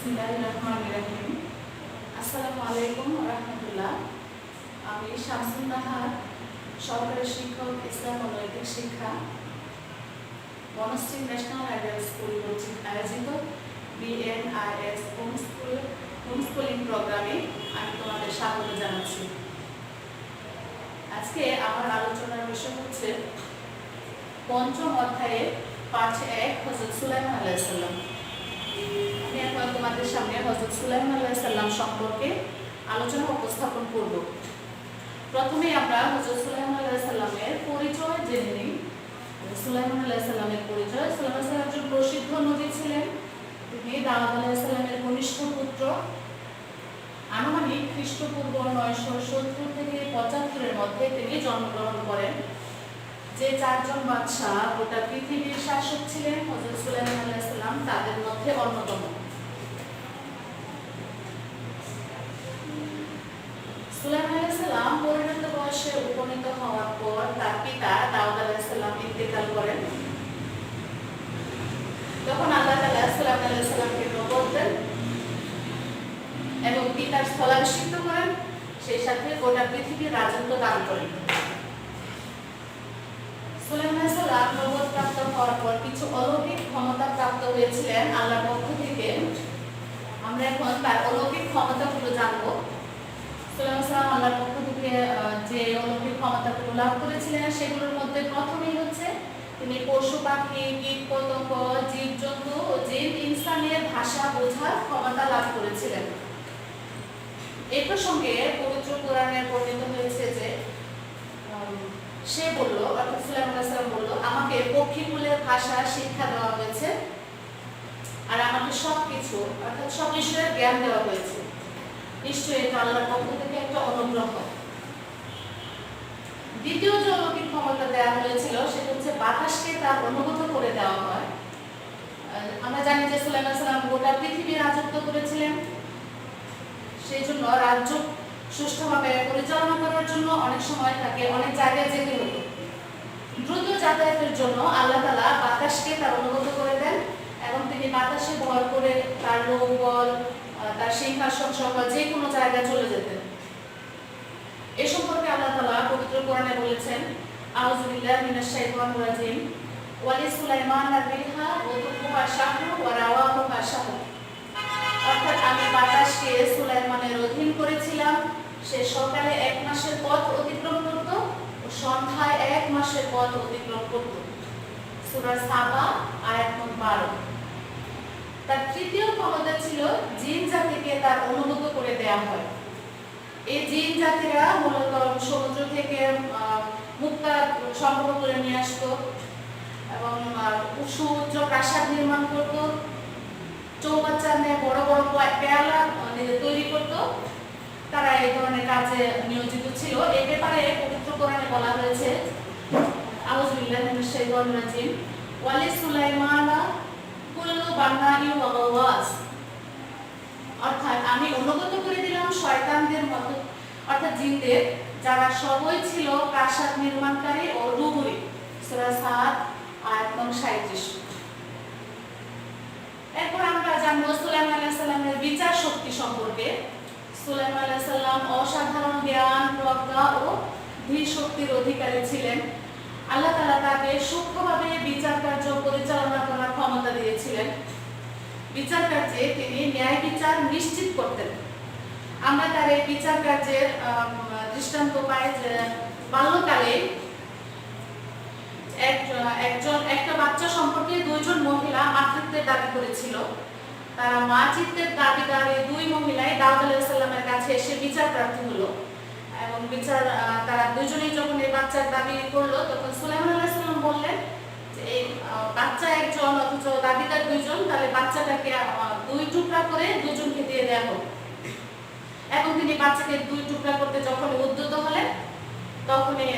বিসমিল্লাহিররহমানিররহিম। আসসালামু আলাইকুম ওয়া রাহমাতুল্লাহ। আমি শামসুন নাহার, সহকারী শিক্ষক, ইসলাম ও নৈতিক শিক্ষা, বনশ্রী ন্যাশনাল আইডিয়াল স্কুল কর্তৃক আয়োজিত BNIS হোমস্কুলিং প্রোগ্রামে আমি তোমাদের স্বাগত জানাচ্ছি। আজকে আমার আলোচনার বিষয় হচ্ছে পঞ্চম অধ্যায়ের পাঠ 1 হযরত সুলাইমান আলাইহিস সালাম। আমি এখন তোমাদের সামনে হযরত সুলাইমান আলাইহিস সালাম সম্পর্কে আলোচনা উপস্থাপন করব। প্রথমে আমরা হযরত সুলাইমান আলাইহিস সালামের পরিচয় জেনে নিই। সুলাইমান আলাইহিস সালামের পরিচয়: সুলাইমান আলাইহিস সালাম একজন প্রসিদ্ধ নবী ছিলেন। তিনি দাউদ আলাইহিস সালামের কনিষ্ঠ পুত্র। আনুমানিক খ্রিস্টপূর্ব 970 থেকে 75 এর মধ্যে তিনি জন্মগ্রহণ করেন। যে চারজন বাদশাহ গোটা পৃথিবীর শাসক ছিলেন, হযরত সুলাইমান আলাইহিস সালাম তাদের মধ্যে অন্যতম। সুলাইমান আলাইহিস সালাম পরিণত বয়সে উপনীত হওয়ার পর তার পিতা দাউদ আলাইহিস সালাম ইন্তেকাল করেন। তখন আল্লাহ তাআলা সুলাইমান আলাইহিস সালামকে নবুয়ত দেন এবং পিতার স্থলাভিষিক্ত করেন, সেই সাথে গোটা পৃথিবীর রাজত্ব দান করেন। সুলাইমান আলাইহিস সালাম নবুয়ত প্রাপ্ত হওয়ার পর কিছু অলৌকিক ক্ষমতা প্রাপ্ত হয়েছিলেন আল্লাহর পক্ষ থেকে। আমরা এখন তার অলৌকিক ক্ষমতাগুলো জানবো। সুলাইমান আলাইহিস সালাম আল্লাহর পক্ষ থেকে যে অলৌকিক ক্ষমতাগুলো লাভ করেছিলেন সেগুলোর মধ্যে প্রথমেই হচ্ছে তিনি পশু পাখি, কীট পতঙ্গ, জীবজন্তু ও জিন ইনসানের ভাষা বোঝার ক্ষমতা লাভ করেছিলেন। এই প্রসঙ্গে পবিত্র কোরআনে বর্ণিত হয়েছে যে সে বলল, অর্থাৎ সুলাইমান আলাইহিস সালাম বলল, আমাকে পক্ষীকুলের ভাষা শিক্ষা দেওয়া হয়েছে আর আমাকে সবকিছু অর্থাৎ সব বিষয়ের জ্ঞান দেওয়া হয়েছে। নিশ্চয়ই এটা আল্লাহর পক্ষ থেকে একটা অনুগ্রহ। দ্বিতীয় যে অলৌকিক ক্ষমতা দেওয়া হয়েছিল সেটা হচ্ছে বাতাসকে তার অনুগত করে দেওয়া হয়। আমরা জানি যে সুলাইমান আলাইহিস সালাম গোটা পৃথিবী রাজত্ব করেছিলেন। সেই জন্য রাজ্য সুষ্ঠুভাবে পরিচালনা করার জন্য অনেক সময় তাকে অনেক জায়গায় যেতে হতো। দ্রুত যাতায়াতের জন্য আল্লাহ তাআলা বাতাসকে তার অনুগত করে দেন এবং তিনি বাতাসে ভর করে তার নৌবল, তার সিংহাসন সহ যে কোনো জায়গায় চলে যেতেন। এ সম্পর্কে আল্লাহ তাআলা পবিত্র কোরআনে বলেছেন, আউযু বিল্লাহি মিনাশ শাইতানির রাজিম, ওয়ালি সুলাইমান আর-রিহা ওয়াতুকুহা শাহরু ওয়া রাওয়াহুহা শাহরু। অর্থাৎ আমি বাতাসকে সুলাইমানের অধীন করেছিলাম। সে সকালে 1 মাসের পথ অতিক্রম করত ও সন্ধ্যায় 1 মাসের পথ অতিক্রম করত। সূরা সাবা আয়াত নম্বর 12। তার তৃতীয় ক্ষমতা ছিল জিন জাতিকে তার অনুগত করে দেয়া হয়। এই জিন জাতিরা মূলত সমুদ্র থেকে মুক্তা সংগ্রহ করে নিয়ে আসতো এবং সুউচ্চ প্রাসাদ নির্মাণ করত, চৌবাচ্চা নিয়ে বড় বড় পেয়ালা তৈরি করত। তারা এই ধরনের কাজে নিয়োজিত ছিল। এই ব্যাপারে পবিত্র কোরআনে বলা হয়েছে, আউযু বিল্লাহি মিনাশ শাইতানির রাজিম, ওয়ালি সুলাইমানা কুল্লু বান্নাই ওয়া গাওয়াস। অর্থাৎ আমি অনুগত করে দিলাম শয়তানদের মতো, অর্থাৎ জিনদের, যারা সবই ছিল প্রাসাদ নির্মাণকারী ও ডুবুরি। সূরা সাদ আয়াত নম্বর 37। এরপর আমরা জানবো সুলাইমান আলাইহিস সালামের বিচার শক্তি সম্পর্কে। সুলাইমান আলাইহিস সালাম অসাধারণ জ্ঞান, প্রজ্ঞা ও ধীর শক্তির অধিকারী ছিলেন। আল্লাহ তাআলা তাকে সূক্ষ্মভাবে বিচার কার্য পরিচালনা করার ক্ষমতা দিয়েছিলেন। বিচার কার্যে তিনি ন্যায় বিচার নিশ্চিত করতেন। আমরা তার এই বিচার কার্যের দৃষ্টান্ত পাই যে বাল্যকালে একটা বাচ্চা সম্পর্কে 2 জন মহিলা মাতৃত্বের দাবি করেছিল। তারা মাতৃত্বের দাবিদার এই 2 মহিলাই দাউদ আলাইহিস সালামের কাছে এসে বিচার প্রার্থী হলো এবং তারা দুজনেই যখন এই বাচ্চার দাবি করলো, তখন সুলাইমান আলাইহিস সালাম বললেন যে এই বাচ্চা একজন অথচ দাবিদার 2 জন, তাহলে বাচ্চাটাকে 2 টুকরা করে 2 জনকে দিয়ে দেওয়া হোক। এবং তিনি বাচ্চাকে 2 টুকরা করতে যখন উদ্যত হলেন, তখনই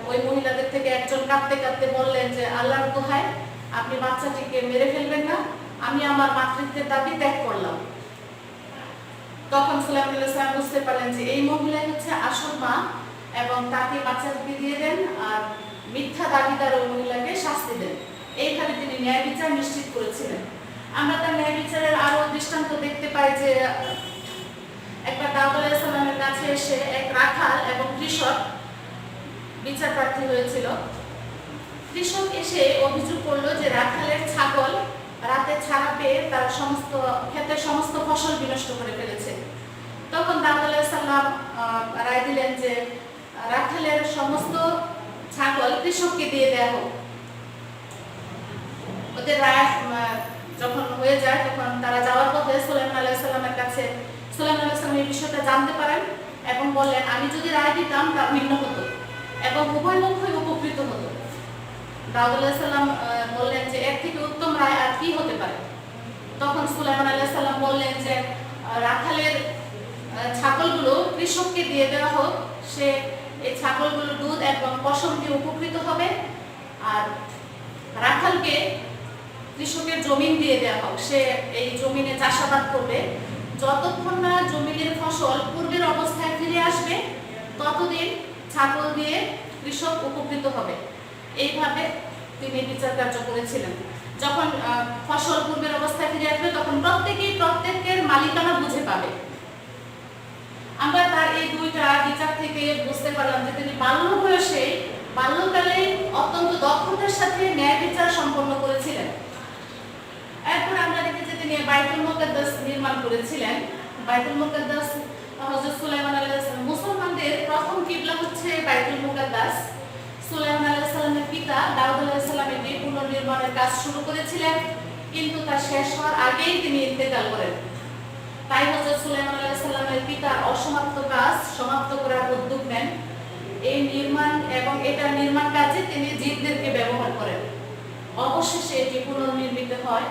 ওই মহিলাদের থেকে একজন কাঁদতে কাঁদতে বললেন যে আল্লাহর দোহাই, আপনি বাচ্চাটিকে মেরে ফেলবেন না, আমি আমার মাতৃত্বের দাবি ত্যাগ করলাম। তখন সুলাইমান আলাইহিস সালাম বুঝতে পারলেন যে এই মহিলাই হচ্ছে আসল মা এবং তাকে বাচ্চাটিকে দিয়ে দেন আর মিথ্যা দাবিদার ওই মহিলাকে শাস্তি দেন। এইভাবে তিনি ন্যায় বিচার নিশ্চিত করেছিলেন। আমরা তার ন্যায় বিচারের আরো দৃষ্টান্ত দেখতে পাই যে একবার দাউদ আলাইহিস সালামের কাছে এসে এক রাখাল এবং কৃষক বিচার প্রার্থী হয়েছিল। কৃষক এসে অভিযোগ করলো যে রাখালের ছাগল রাতে ছাড়া পেয়ে তার সমস্ত ক্ষেতের সমস্ত ফসল বিনষ্ট করে ফেলেছে। তখন দাউদ আলাইহিস সালাম রায় দিলেন যে রাখালের সমস্ত ছাগল কৃষককে দিয়ে দেওয়া হোক। ওদের রায় যখন হয়ে যায় তখন তারা যাওয়ার পথে সুলাইমান আলাইহিস সালামের কাছে সুলাইমান আলাইহিস সালাম এই বিষয়টা জানতে পারেন এবং বললেন, আমি যদি রায় দিতাম তা ভিন্ন হতো এবং উভয় পক্ষই উপকৃত হতো। দাউদ আলাইহিস সালাম বললেন যে এর থেকে উত্তম রায় আর কি হতে পারে। তখন সুলাইমান আলাইহিস সালাম বললেন যে রাখালের ছাগলগুলো কৃষককে দিয়ে দেওয়া হোক, সে এই ছাগলগুলো দুধ এবং পশম দিয়ে উপকৃত হবে, আর রাখালকে কৃষকের জমিন দিয়ে দেওয়া হোক, সে এই জমিনে চাষাবাদ করবে। যতক্ষণ না জমিনের ফসল পূর্বের অবস্থায় ফিরে আসবে ততদিন ছাগল দিয়ে কৃষক উপকৃত হবে। এইভাবে তিনি বিচার কার্য করেছিলেন। যখন ফসল পূর্বের অবস্থায় ফিরে আসবে তখন প্রত্যেকের মালিকানা বুঝে পাবে। আমরা তার এই দুইটা বিচার থেকে বুঝতে পারলাম যে তিনি বাল্যকালে অত্যন্ত দক্ষতার সাথে ন্যায় বিচার সম্পন্ন করেছিলেন। এরপর আমরা দেখি যে তিনি বাইতুল মুকাদ্দাস নির্মাণ করেছিলেন। বাইতুল মুকাদ্দাস হযরত সুলাইমান আলাইহিস সালাম, মুসলমানদের প্রথম কিবলা হচ্ছে বাইতুল মুকাদ্দাস। সুলাইমান আলাইহিস সালামের পিতা দাউদ আলাইহিস সালাম এটি পুনর্নির্মাণের কাজ শুরু করেছিলেন, কিন্তু তা শেষ হওয়ার আগেই তিনি ইন্তেকাল করেন। তাই হযরত সুলাইমান আলাইহিস সালামের পিতার অসমাপ্ত কাজ সমাপ্ত করার উদ্যোগ নেন। এই নির্মাণ কাজে তিনি জিনদেরকে ব্যবহার করেন। অবশেষে এটি পুনর্নির্মিত হয়।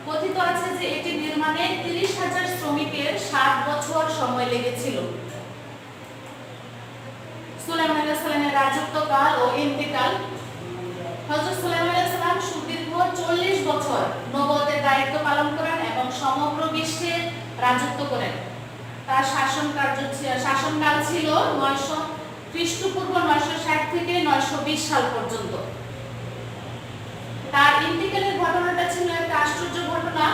কথিত আছে যে এটি নির্মাণে 30,000 শ্রমিকের 7 বছর সময় লেগেছিল। সুলাইমান আলাইহিস সালামের রাজত্বকাল ও ইন্তেকাল। হযরত সুলাইমান আলাইহিস সালাম সুদীর্ঘ 40 বছর নবুয়তের দায়িত্ব পালন করেন এবং সমগ্র বিশ্বে রাজত্ব করেন। তার শাসনকাল ছিল 900 খ্রিস্টপূর্ব 960 থেকে 920 সাল পর্যন্ত। তার ইন্তেকালের ঘটনাটা ছিল একটা আশ্চর্য ঘটনা।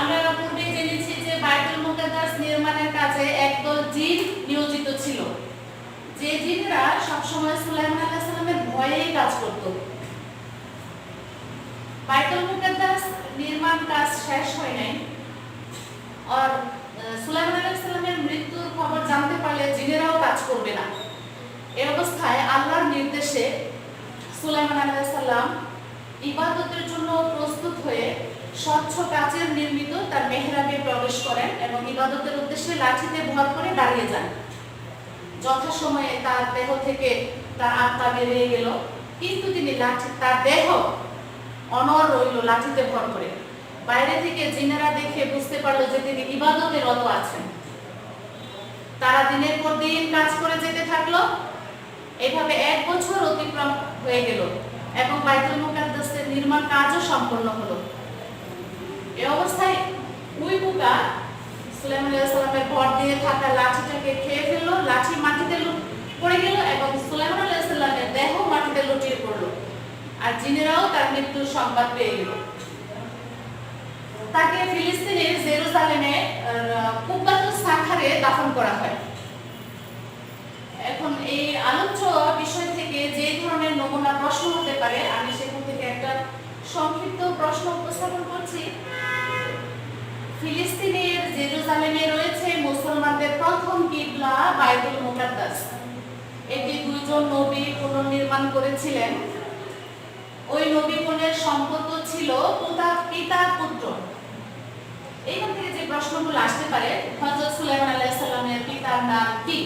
আমরা পূর্বে জেনেছি যে বাইতুল মুকাদ্দাস নির্মাণের কাজে একদল জিন নিয়োজিত ছিল, যে জিনরা সবসময় সুলাইমান আলাইহিস সালামের ভয়েই কাজ করত। বাইতুল মুকাদ্দাস নির্মাণ কাজ শেষ হয় নাই, আর সুলাইমান আলাইহিস সালামের মৃত্যুর খবর জানতে পারলে জিনেরাও কাজ করবে না। এই অবস্থায় আল্লাহর নির্দেশে সুলাইমান আলাইহিস সালাম ইবাদতের জন্য প্রস্তুত হয়ে স্বচ্ছ কাচের নির্মিত তার মেহরাবে প্রবেশ করেন এবং ইবাদতের উদ্দেশ্যে লাঠিতে ভর করে দাঁড়িয়ে যান। যথাসময়ে তার দেহ থেকে তার আত্মা বেরিয়ে গেল, কিন্তু তার দেহ অনড় রইল লাঠিতে ভর করে। বাইরে থেকে জিনেরা দেখে বুঝতে পারলো যে তিনি ইবাদতে রত আছেন। তারা দিনের পর দিন কাজ করে যেতে থাকলো। এভাবে 1 বছর অতিক্রম হয়ে গেল এবং বাইতুল মুকাদ্দাসের নির্মাণ কাজও সম্পন্ন হলো। এই অবস্থায় ওই পোকা সুলাইমান আলাইহিস সালামের ভর দিয়ে থাকা লাঠিটাকে খেয়ে ফেললো। লাঠি মাটিতে পড়ে গেল এবং সুলাইমান আলাইহিস সালামের দেহ মাটিতে লুটিয়ে পড়লো, আর জিনেরাও তার মৃত্যুর সংবাদ পেয়ে গেল। তাকে ফিলিস্তিনের জেরুজালেমে কুব্বাতুস সাখারে দাফন করা হয়। এখন এই আলোচ্য বিষয় থেকে যে ধরনের নমুনা প্রশ্ন হতে পারে, আমি সেখান থেকে একটা সংক্ষিপ্ত প্রশ্ন উপস্থাপন করছি। ফিলিস্তিনের জেরুজালেমে রয়েছে মুসলমানদের প্রথম কিবলা বাইতুল মুকাদ্দাস। এটি 2 জন নবী পুনর্নির্মাণ করেছিলেন। ওই নবীগণের সম্পর্ক ছিল পিতা পুত্র। এইখান থেকে যে প্রশ্নগুলো আসতে পারে, হযরত সুলাইমান আলাইহিস সালামের পিতার নাম কি?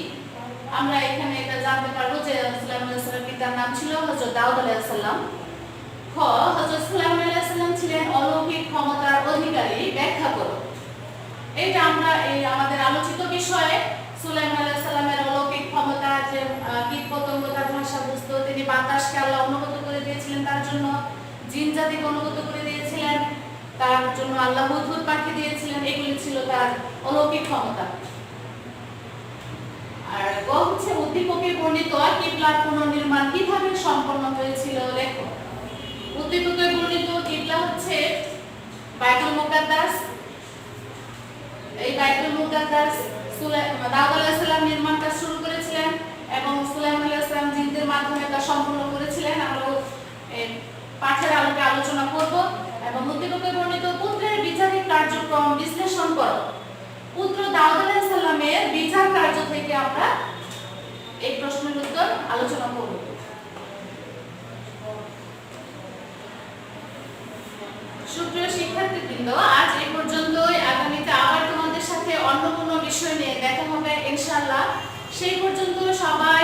আমরা এখানে এটা জানতে পারবো যে সুলাইমান আলাইহিস সালামের পিতার নাম ছিল হযরত দাউদ আলাইহিস সালাম। খ, হযরত সুলাইমান আলাইহিস সালাম ছিলেন অলৌকিক ক্ষমতার অধিকারী। ব্যাখ্যা করো। এটা আমরা এই আমাদের আলোচিত বিষয়ে সুলাইমান আলাইহিস সালামের অলৌকিক ক্ষমতা, যে কীটপতঙ্গ তার ভাষা বুঝতো, তিনি বাতাসকে আল্লাহ অনুগত করে দিয়েছিলেন, তার জন্য জিন জাতিকে অনুগত করে দিয়েছিলেন, তার জন্য আল্লাহ হুদহুদ পাখি দিয়েছিলেন। এগুলি ছিল তার অলৌকিক ক্ষমতা। আর গ হচ্ছে উদ্দীপকে বর্ণিত কিবলার পুনর্নির্মাণ কিভাবে সম্পন্ন হয়েছিল লেখো। উদ্দীপকে বর্ণিত কিবলা হচ্ছে বাইতুল মুকাদ্দাস, এই বাইতুল মুকাদ্দাস দাউদ আলাইহিস সালাম নির্মাণ কাজ শুরু করেছিলেন এবং সুলাইমান আলাইহিস সালাম জিনদের মাধ্যমে তা সম্পূর্ণ করেছিলেন। আমরা পাঠের আলোকে আলোচনা করব এবং উদ্দীপকে বর্ণিত পুত্রের বিচারিক কার্যক্রম বিশ্লেষণ করো। পুত্র দাউদ আলাইহিস সালামের বিচার কার্য থেকে আমরা এই প্রশ্নের উত্তর আলোচনা করব। সুপ্রিয় শিক্ষার্থীবৃন্দ, আজ এই পর্যন্তই। আগামীতে আবার তোমাদের সাথে অন্য কোনো বিষয় নিয়ে দেখা হবে ইনশাআল্লাহ। সেই পর্যন্ত সবাই